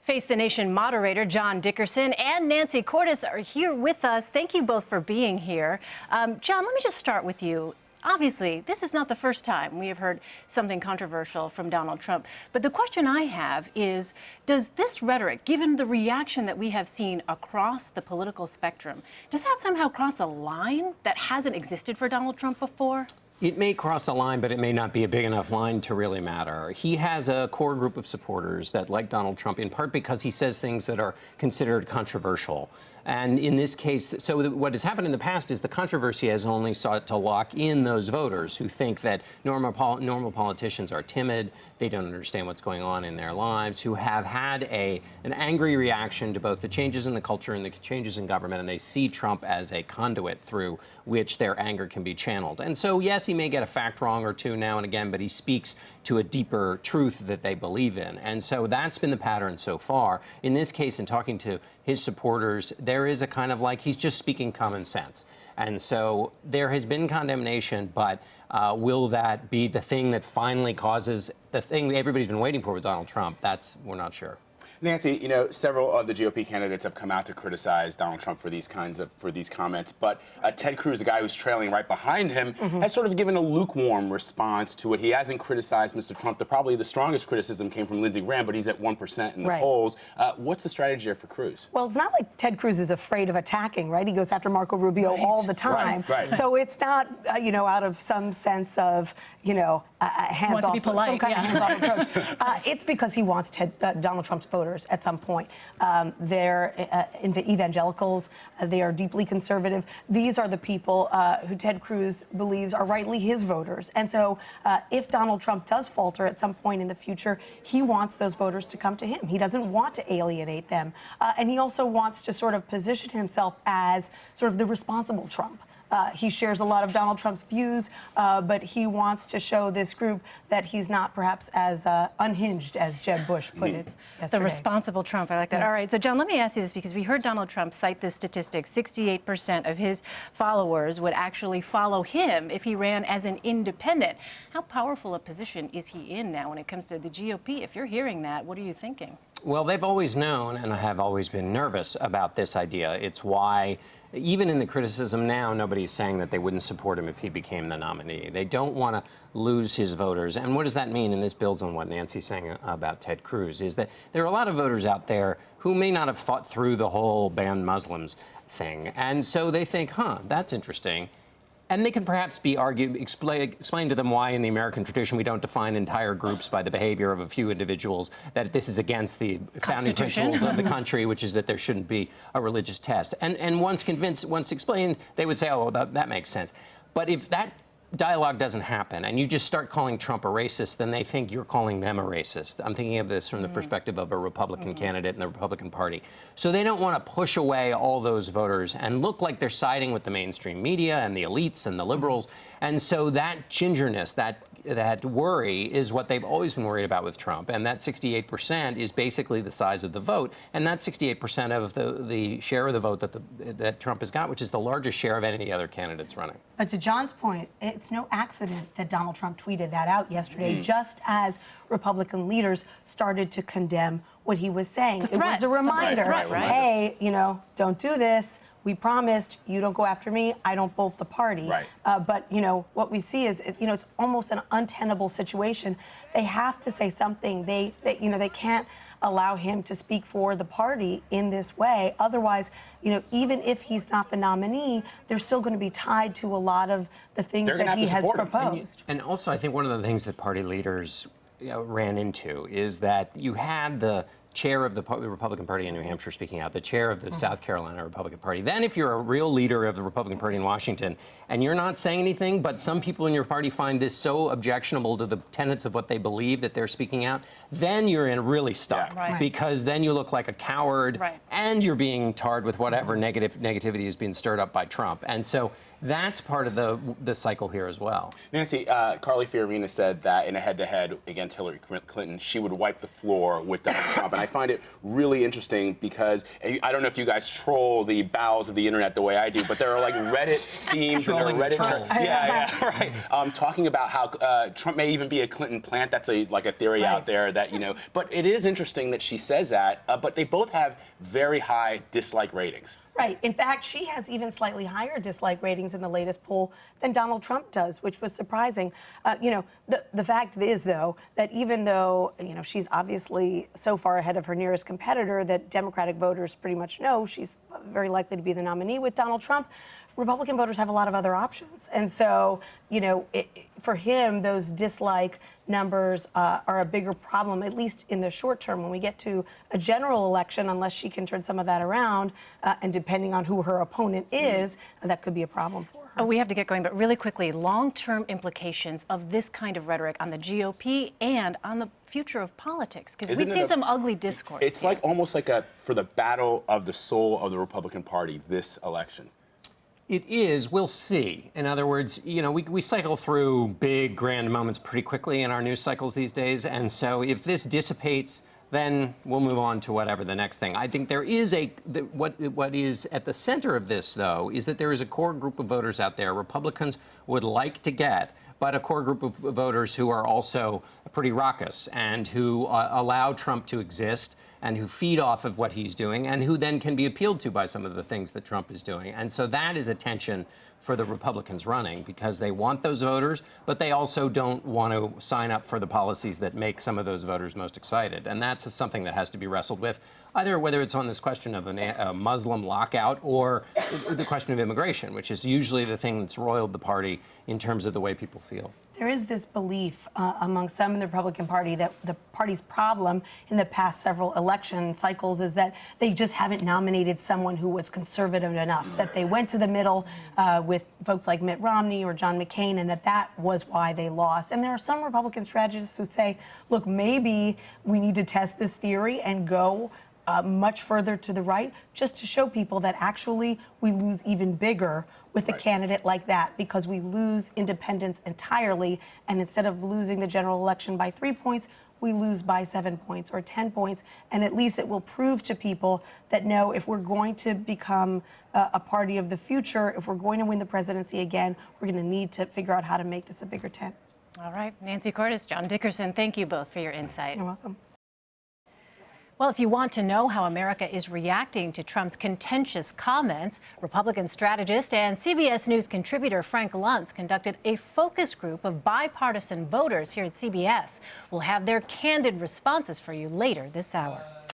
Face the Nation moderator John Dickerson and Nancy Cordes are here with us. Thank you both for being here. John, let me just start with you. Obviously, this is not the first time we have heard something controversial from Donald Trump. But the question I have is, does this rhetoric, given the reaction that we have seen across the political spectrum, does that somehow cross a line that hasn't existed for Donald Trump before? It may cross a line, but it may not be a big enough line to really matter. He has a core group of supporters that like Donald Trump, in part because he says things that are considered controversial. And in this case, so what has happened in the past is the controversy has only sought to lock in those voters who think that normal politicians are timid, they don't understand what's going on in their lives, who have had an angry reaction to both the changes in the culture and the changes in government, and they see Trump as a conduit through which their anger can be channeled. And so, yes, he may get a fact wrong or two now and again, but he speaks to a deeper truth that they believe in. And so that's been the pattern so far. In this case, in talking to his supporters, there is a kind of like he's just speaking common sense. And so there has been condemnation, but will that be the thing that finally causes the thing everybody's been waiting for with Donald Trump? We're not sure. Nancy, you know, several of the GOP candidates have come out to criticize Donald Trump for these comments, but Ted Cruz, the guy who's trailing right behind him, has sort of given a lukewarm response to it. He hasn't criticized Mr. Trump. Probably the strongest criticism came from Lindsey Graham, but he's at 1% in the polls. What's the strategy here for Cruz? Well, it's not like Ted Cruz is afraid of attacking, right? He goes after Marco Rubio all the time. So it's not, you know, out of some sense of, you know, hands-off, some kind of hands-off approach. It's because he wants Donald Trump's voters at some point. They're evangelicals. They are deeply conservative. These are the people who Ted Cruz believes are rightly his voters. And so if Donald Trump does falter at some point in the future, he wants those voters to come to him. He doesn't want to alienate them. And he also wants to sort of position himself as sort of the responsible Trump. He shares a lot of Donald Trump's views, but he wants to show this group that he's not perhaps as unhinged as Jeb Bush put it yesterday. The responsible Trump. I like that. All right. So, John, let me ask you this, because we heard Donald Trump cite this statistic. 68% of his followers would actually follow him if he ran as an independent. How powerful a position is he in now when it comes to the GOP? If you're hearing that, what are you thinking? Well, they've always known and have always been nervous about this idea. It's why, even in the criticism now, nobody's saying that they wouldn't support him if he became the nominee. They don't want to lose his voters. And what does that mean? And this builds on what Nancy's saying about Ted Cruz, is that there are a lot of voters out there who may not have fought through the whole ban Muslims thing. And so they think, that's interesting. And they can perhaps be explain to them why in the American tradition we don't define entire groups by the behavior of a few individuals, that this is against the founding principles of the country, which is that there shouldn't be a religious test. And once explained, they would say, oh, well, that makes sense. But if that dialogue doesn't happen and you just start calling Trump a racist, then they think you're calling them a racist. I'm thinking of this from the perspective of a Republican candidate in the Republican Party. So they don't want to push away all those voters and look like they're siding with the mainstream media and the elites and the liberals. And so that gingerness, that worry is what they've always been worried about with Trump. And that 68% is basically the size of the vote. And that's 68% of the share of the vote that Trump has got, which is the largest share of any of the other candidates running. But to John's point, it's no accident that Donald Trump tweeted that out yesterday, just as Republican leaders started to condemn what he was saying. It was a reminder, hey, you know, don't do this. We promised you don't go after me, I don't bolt the party. But, you know, what we see is, you know, it's almost an untenable situation. They have to say something. They can't allow him to speak for the party in this way. Otherwise, you know, even if he's not the nominee, they're still going to be tied to a lot of the things that he has proposed. And also, I think one of the things that party leaders ran into is that you had the chair of the Republican Party in New Hampshire speaking out, the chair of the South Carolina Republican Party. Then if you're a real leader of the Republican Party in Washington and you're not saying anything, but some people in your party find this so objectionable to the tenets of what they believe that they're speaking out, then you're really stuck. Because then you look like a coward and you're being tarred with whatever negativity is being stirred up by Trump. And so That's part of the cycle here as well. Nancy, Carly Fiorina said that in a head-to-head against Hillary Clinton, she would wipe the floor with Donald Trump. And I find it really interesting because I don't know if you guys troll the bowels of the internet the way I do, but there are like Reddit themes and there are Reddit trolls. Yeah, right. Talking about how Trump may even be a Clinton plant. That's like a theory out there that, you know. But it is interesting that she says that. But they both have very high dislike ratings. Right. In fact, she has even slightly higher dislike ratings in the latest poll than Donald Trump does, which was surprising. You know, the fact is, though, that even though, you know, she's obviously so far ahead of her nearest competitor that Democratic voters pretty much know she's very likely to be the nominee with Donald Trump, Republican voters have a lot of other options. And so, you know, for him, those dislike numbers are a bigger problem, at least in the short term. When we get to a general election, unless she can turn some of that around, and depending on who her opponent is, that could be a problem for her. Oh, we have to get going, but really quickly, long-term implications of this kind of rhetoric on the GOP and on the future of politics, because we've seen some ugly discourse. It's here. like almost like for the battle of the soul of the Republican Party this election. It is. We'll see. In other words, you know, we cycle through big, grand moments pretty quickly in our news cycles these days. And so if this dissipates, then we'll move on to whatever the next thing. I think there is what is at the center of this, though, is that there is a core group of voters out there Republicans would like to get, but a core group of voters who are also pretty raucous and who allow Trump to exist and who feed off of what he's doing and who then can be appealed to by some of the things that Trump is doing. And so that is a tension for the Republicans running because they want those voters, but they also don't want to sign up for the policies that make some of those voters most excited. And that's something that has to be wrestled with, either whether it's on this question of a Muslim lockout or the question of immigration, which is usually the thing that's roiled the party in terms of the way people feel. There is this belief among some in the Republican Party that the party's problem in the past several election cycles is that they just haven't nominated someone who was conservative enough, that they went to the middle with folks like Mitt Romney or John McCain, and that was why they lost. And there are some Republican strategists who say, look, maybe we need to test this theory and go much further to the right, just to show people that actually we lose even bigger with a candidate like that, because we lose independence entirely, and instead of losing the general election by 3 points, we lose by 7 points or 10 points, and at least it will prove to people that no, if we're going to become a party of the future, if we're going to win the presidency again, we're going to need to figure out how to make this a bigger tent. All right, Nancy Cordes, John Dickerson, thank you both for your insight. You're welcome. Well, if you want to know how America is reacting to Trump's contentious comments, Republican strategist and CBS News contributor Frank Luntz conducted a focus group of bipartisan voters here at CBS. We'll have their candid responses for you later this hour.